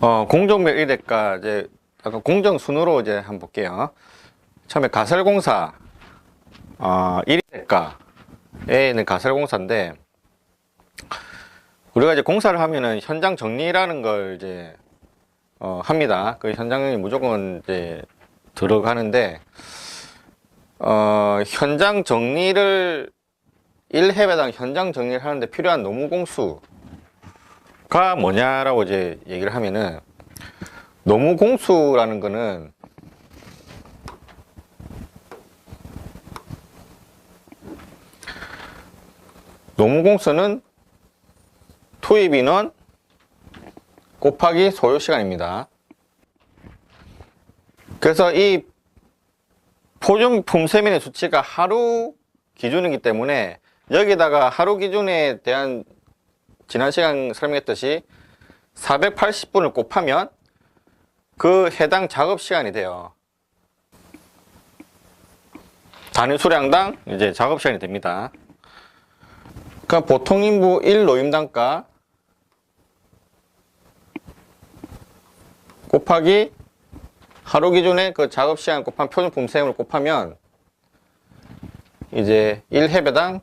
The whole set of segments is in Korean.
공정별 1대가 이제 약간 공정 순으로 이제 한번 볼게요. 처음에 가설공사 1대가에는 가설공사인데, 우리가 이제 공사를 하면은 현장 정리라는 걸 이제 합니다. 그 현장 정리 무조건 이제 들어가는데, 현장 정리를 1회배당 현장 정리를 하는데 필요한 노무공수가 뭐냐라고 이제 얘기를 하면은, 노무공수라는 거는 노무공수는 투입인원 곱하기 소요시간입니다. 그래서 이 표준품 세면의 수치가 하루 기준이기 때문에 여기다가 하루 기준에 대한 지난 시간 설명했듯이 480분을 곱하면 그 해당 작업 시간이 돼요. 단위 수량당 이제 작업 시간이 됩니다. 그러니까 보통 인부 1노임단가 곱하기 하루 기준에 그 작업 시간 곱한 표준품 세임을 곱하면 이제 1회배당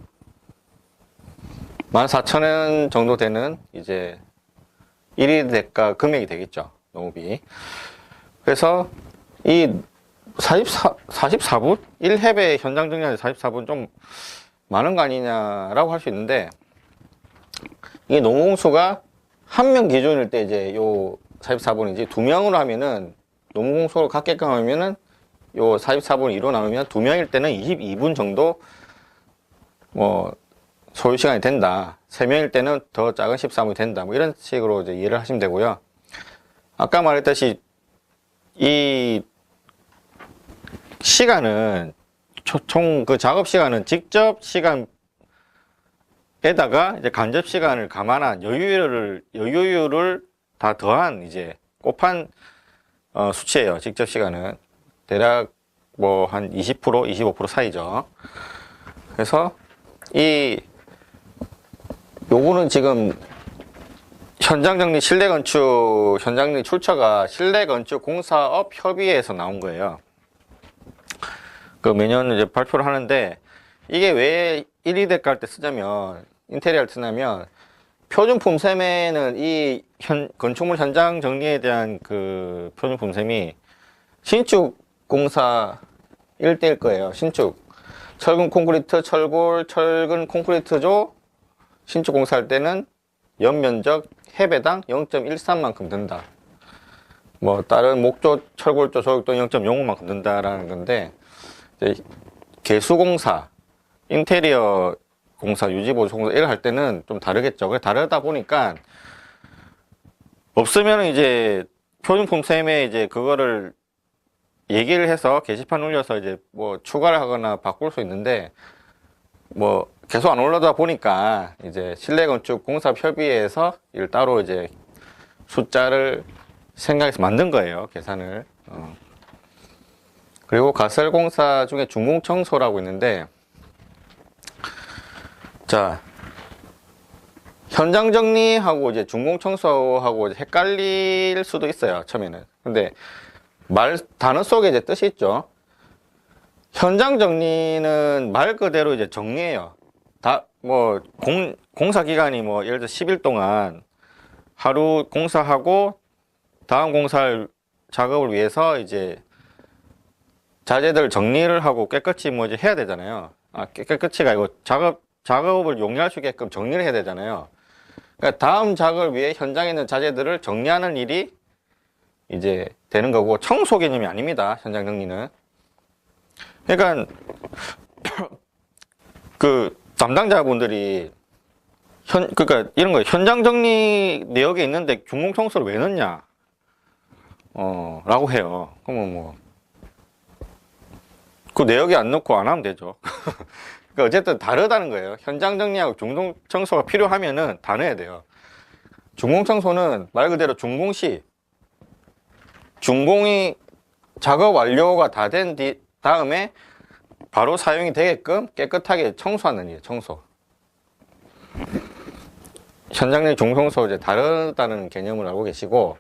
14,000원 정도 되는 이제 1일 대가 금액이 되겠죠. 노무비. 그래서 이 44분? 1회배 현장 정리하는데 44분 좀 많은 거 아니냐라고 할 수 있는데, 이게 노무공수가 한 명 기준일 때 이제 요 44분이지, 2명으로 하면은 노무공수를 갖게끔 하면은 요 44분을 2로 나누면 2명일 때는 22분 정도 뭐 소요 시간이 된다. 3명일 때는 더 작은 13분이 된다. 뭐 이런 식으로 이제 이해를 하시면 되고요. 아까 말했듯이 이 시간은 총 그 작업 시간은 직접 시간에다가 이제 간접 시간을 감안한 여유율을 다 더한 이제 곱한 수치예요. 직접 시간은 대략 뭐 한 20%, 25% 사이죠. 그래서 요거는 지금 현장 정리 실내 건축 현장 정리 출처가 실내 건축 공사업 협의회에서 나온 거예요. 그 매년 이제 발표를 하는데, 이게 왜 1위 대가 할 때 쓰냐면, 인테리어를 쓰냐면, 표준품 셈에는 이 건축물 현장 정리에 대한 그 표준품 셈이 신축 공사 1대일 거예요. 신축. 철근 콘크리트, 철골, 철근 콘크리트조 신축 공사할 때는 연면적 해배당 0.13만큼 든다. 뭐 다른 목조, 철골조, 조격도 0.05만큼 든다라는 건데, 개수공사, 인테리어 공사, 유지보수 공사 이걸 할 때는 좀 다르겠죠. 그래 다르다 보니까 없으면 이제 표준품 셈에 이제 그거를 얘기를 해서 게시판 올려서 이제 뭐 추가를 하거나 바꿀 수 있는데, 뭐 계속 안 올라다 보니까 이제 실내건축 공사협의회에서 이를 따로 이제 숫자를 생각해서 만든 거예요. 계산을. 그리고 가설공사 중에 중공청소라고 있는데, 자, 현장 정리하고 이제 중공청소하고 헷갈릴 수도 있어요, 처음에는. 근데 단어 속에 이제 뜻이 있죠. 현장 정리는 말 그대로 이제 정리해요. 뭐, 공사 기간이 뭐, 예를 들어 10일 동안 하루 공사하고 다음 공사할 작업을 위해서 이제 자재들 정리를 하고 깨끗이 뭐 이제 해야 되잖아요. 깨끗이가 아니고 작업을 용이할 수 있게끔 정리를 해야 되잖아요. 그러니까 다음 작업을 위해 현장에 있는 자재들을 정리하는 일이 이제 되는 거고, 청소 개념이 아닙니다. 현장 정리는. 그러니까 그 담당자분들이 그러니까 이런 거예요. 현장 정리 내역에 있는데 중공 청소를 왜 넣냐? 라고 해요. 그러면 뭐 그 내역에 안 넣고 안 하면 되죠. 그러니까 어쨌든 다르다는 거예요. 현장 정리하고 중공 청소가 필요하면은 다 넣어야 돼요. 중공 청소는 말 그대로 준공시, 준공이 작업 완료가 다 된 다음에 바로 사용이 되게끔 깨끗하게 청소하는 일이에요. 청소. 현장내 중청소 이제 다르다는 개념을 알고 계시고,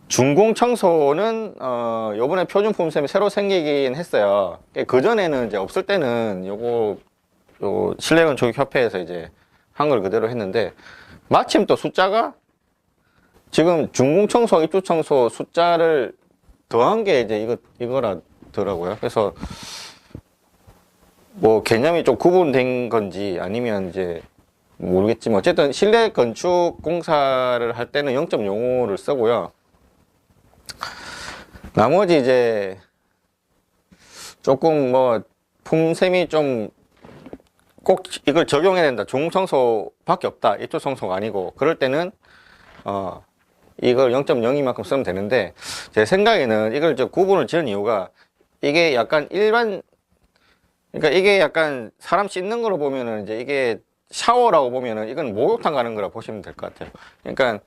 준공청소는 요번에 표준 품셈이 새로 생기긴 했어요. 그 전에는 이제 없을 때는 요 실내건축협회에서 이제 한 걸 그대로 했는데, 마침 또 숫자가 지금 준공청소, 입주청소 숫자를 더한 게 이제 이거라더라고요. 그래서 뭐 개념이 좀 구분된 건지 아니면 이제 모르겠지만, 어쨌든 실내 건축 공사를 할 때는 0.05를 쓰고요. 나머지 이제 조금 뭐 품셈이 좀 꼭 이걸 적용해야 된다, 중공청소밖에 없다, 입주청소가 아니고, 그럴 때는 이걸 0.02만큼 쓰면 되는데, 제 생각에는 이걸 구분을 지은 이유가, 이게 약간 그러니까 이게 약간 사람 씻는 거로 보면은 이제 이게 샤워라고 보면은 이건 목욕탕 가는 거라 보시면 될 것 같아요. 그러니까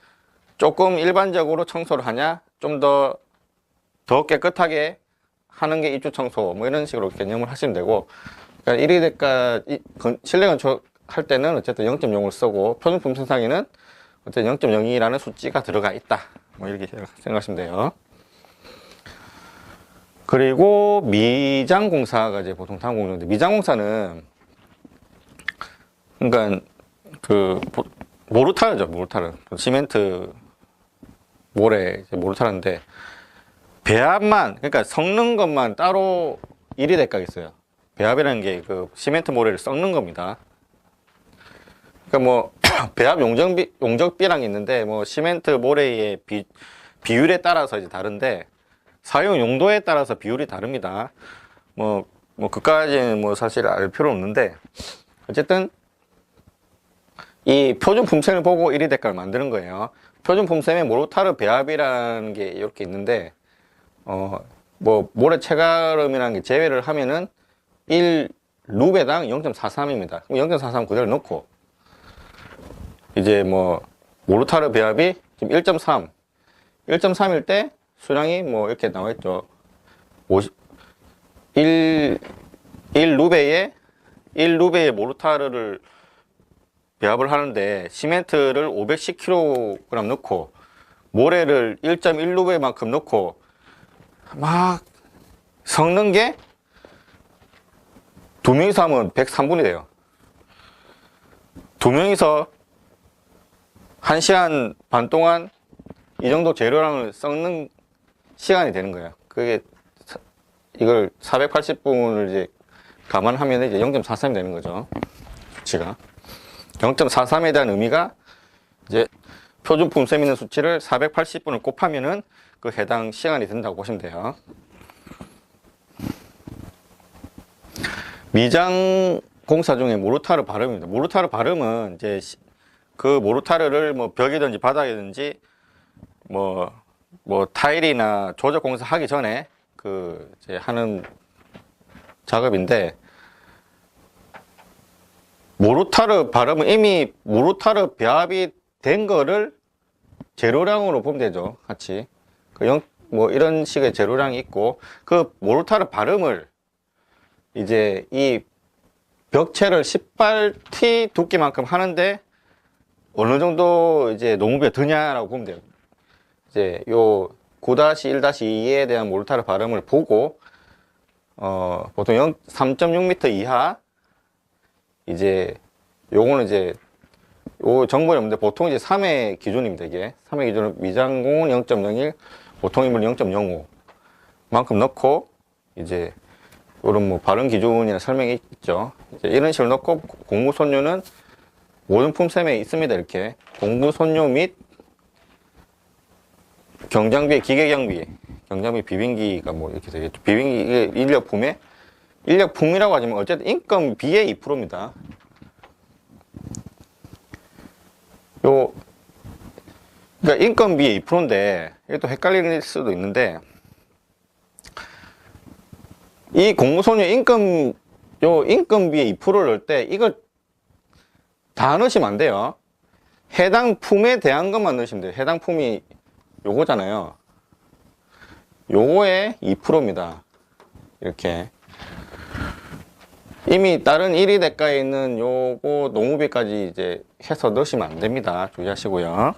조금 일반적으로 청소를 하냐, 좀 더 깨끗하게 하는 게 입주 청소, 뭐 이런 식으로 개념을 하시면 되고, 그러니까 1위 대가 실내 건축 할 때는 어쨌든 0.0을 쓰고, 표준 품셈 상에는 어쨌든 0.02라는 숫자가 들어가 있다, 뭐 이렇게 생각하시면 돼요. 그리고 미장 공사가 이제 보통 다음 공정인데, 미장 공사는 그러니까 모르타르죠, 모르타르. 시멘트 모래 모르타르인데, 배합만, 그러니까 섞는 것만 따로 1위 대가가 있어요. 배합이라는 게 그 시멘트 모래를 섞는 겁니다. 그러니까 뭐 배합 용적비랑 있는데, 뭐 시멘트 모래의 비율에 따라서 이제 다른데, 사용 용도에 따라서 비율이 다릅니다. 뭐 그까지는 뭐 사실 알 필요 없는데, 어쨌든 이 표준 품셈을 보고 1위 대가를 만드는 거예요. 표준 품셈에 모르타르 배합이라는 게 이렇게 있는데, 뭐 모래 체가름이라는 게 제외를 하면은 1루베당 0.43입니다. 0.43 그대로 넣고, 이제 뭐 모르타르 배합이 지금 1.3일 때 수량이 뭐 이렇게 나와 있죠. 1루베에 모르타르를 배합을 하는데, 시멘트를 510kg 넣고 모래를 1.1루베만큼 넣고 막 섞는 게, 두 명이서 하면 103분이 돼요. 두 명이서 1시간 반 동안 이 정도 재료량을 섞는 시간이 되는 거예요. 그게 이걸 480분을 이제 감안하면 이제 0.43이 되는 거죠. 수치가 0.43에 대한 의미가, 이제 표준 품셈 있는 수치를 480분을 곱하면은 그 해당 시간이 된다고 보시면 돼요. 미장 공사 중에 모르타르 발음입니다. 모르타르 발음은 이제 그 모르타르를 뭐 벽이든지 바닥이든지 뭐 타일이나 조적 공사 하기 전에 이제 하는 작업인데, 모르타르 발음은 이미 모르타르 배합이 된 거를 재료량으로 보면 되죠. 같이 뭐 이런 식의 재료량이 있고, 그 모르타르 발음을 이제 이 벽체를 10발티 두께만큼 하는데 어느 정도 이제 농업에 드냐라고 보면 돼요. 이제 요 9-1-2에 대한 모르타르 발음을 보고, 보통 3.6m 이하, 이제 요거는 이제 요 정보는 없는데, 보통 이제 3회 기준입니다. 이게 3회 기준은 미장공은 0.01, 보통 인물은 0.05 만큼 넣고, 이제 이런 뭐 발음 기준이나 설명이 있죠. 이제 이런 식으로 넣고, 공구손료는 모든 품셈에 있습니다. 이렇게 공구손료 및 경장비, 기계경비, 경장비, 비빙기가 뭐 이렇게 되겠죠. 비빙기, 이게 인력품이라고 하지만 어쨌든 인건비의 2%입니다. 그러니까 인건비의 2%인데, 이게 또 헷갈릴 수도 있는데, 이 공구손료 인건비의 2%를 넣을 때 이걸 다 넣으시면 안 돼요. 해당 품에 대한 것만 넣으시면 돼요. 해당 품이 요거잖아요. 요거의 2%입니다. 이렇게. 이미 다른 1위 대가에 있는 요거 농우비까지 이제 해서 넣으시면 안 됩니다. 주의하시고요.